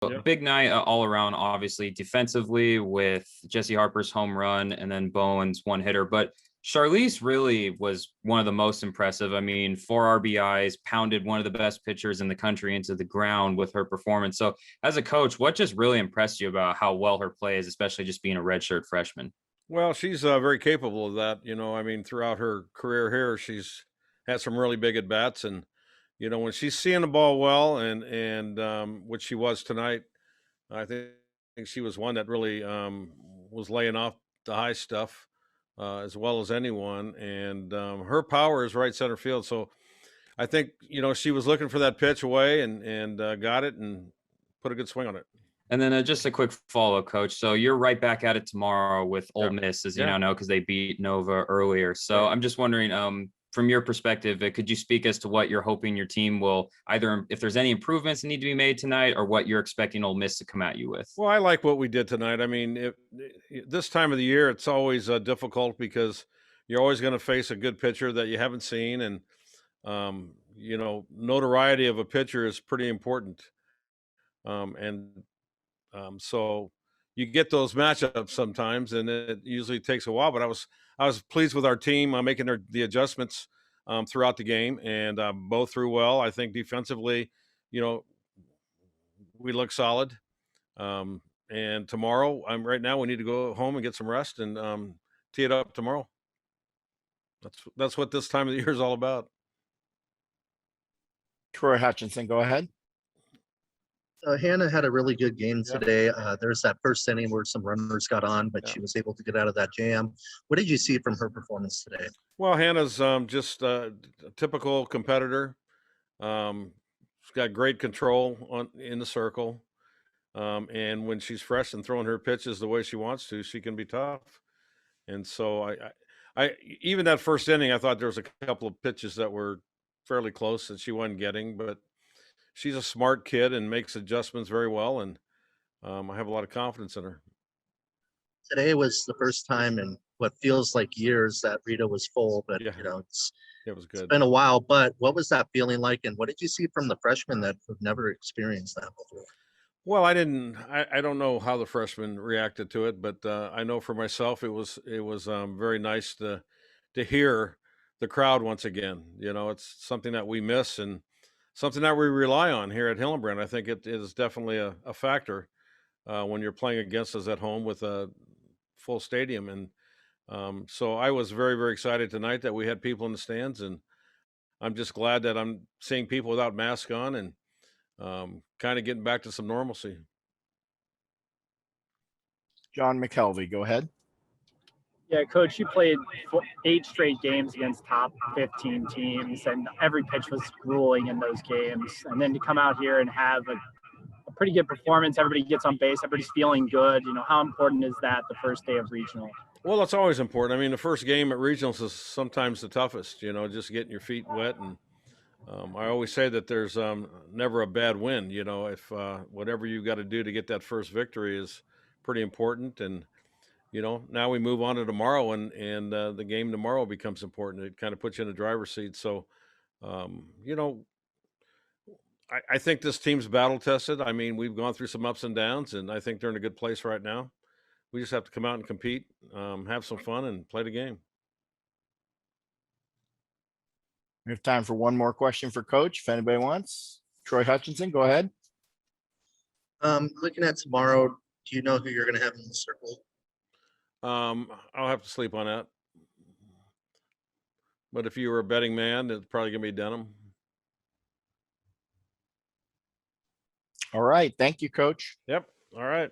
Yeah. Big night all around, obviously, defensively with Jesse Harper's home run and then Bowen's one hitter. But Sharlize really was one of the most impressive. I mean, 4 RBIs, pounded one of the best pitchers in the country into the ground with her performance. So, as a coach, what just really impressed you about how well her play is, especially just being a redshirt freshman? Well, she's very capable of that. I mean, throughout her career here, she's had some really big at bats, and when she's seeing the ball well, and which she was tonight, I think she was one that really was laying off the high stuff as well as anyone, and her power is right center field. So I think she was looking for that pitch away, and got it and put a good swing on it. And then just a quick follow, Coach. So you're right back at it tomorrow with Ole Yeah. Miss, as you Yeah. now know, because they beat Nova earlier. So Right. I'm just wondering, from your perspective, could you speak as to what you're hoping your team will either, if there's any improvements that need to be made tonight, or what you're expecting Ole Miss to come at you with? Well, I like what we did tonight. I mean, this time of the year, it's always difficult because you're always going to face a good pitcher that you haven't seen, and notoriety of a pitcher is pretty important. And so you get those matchups sometimes, and it usually takes a while. But I was pleased with our team making the adjustments throughout the game, and both threw well. I think defensively, you know, we look solid. And tomorrow, right now we need to go home and get some rest and tee it up tomorrow. That's what this time of the year is all about. Troy Hutchinson, go ahead. Hannah had a really good game Yeah. today. There's that first inning where some runners got on, but Yeah. she was able to get out of that jam. What did you see from her performance today? Well, Hannah's just a typical competitor. She's got great control in the circle, and when she's fresh and throwing her pitches the way she wants to, she can be tough. And so I even that first inning, I thought there was a couple of pitches that were fairly close that she wasn't getting, but she's a smart kid and makes adjustments very well, and I have a lot of confidence in her. Today was the first time in what feels like years that Rita was full, but Yeah. it's It was good. been a while. But what was that feeling like, and what did you see from the freshmen that have never experienced that before? Well, I don't know how the freshmen reacted to it, but I know for myself, it was very nice to hear the crowd once again. It's something that we miss and something that we rely on here at Hillenbrand. I think it is definitely a factor when you're playing against us at home with a full stadium. And so I was very, very excited tonight that we had people in the stands, and I'm just glad that I'm seeing people without masks on and kind of getting back to some normalcy. John McKelvey, go ahead. Yeah, Coach, you played 8 straight games against top 15 teams, and every pitch was grueling in those games. And then to come out here and have a pretty good performance, everybody gets on base, everybody's feeling good. How important is that the first day of regional? Well, it's always important. I mean, the first game at regionals is sometimes the toughest, just getting your feet wet. And I always say that there's never a bad win. If whatever you got to do to get that first victory is pretty important. And, now we move on to tomorrow, and the game tomorrow becomes important. It kind of puts you in the driver's seat. So, I think this team's battle tested. I mean, we've gone through some ups and downs, and I think they're in a good place right now. We just have to come out and compete, have some fun, and play the game. We have time for one more question for Coach, if anybody wants. Troy Hutchinson, go ahead. Looking at tomorrow, do you know who you're going to have in the circle? I'll have to sleep on that. But if you were a betting man, it's probably going to be Denham. All right. Thank you, Coach. Yep. All right.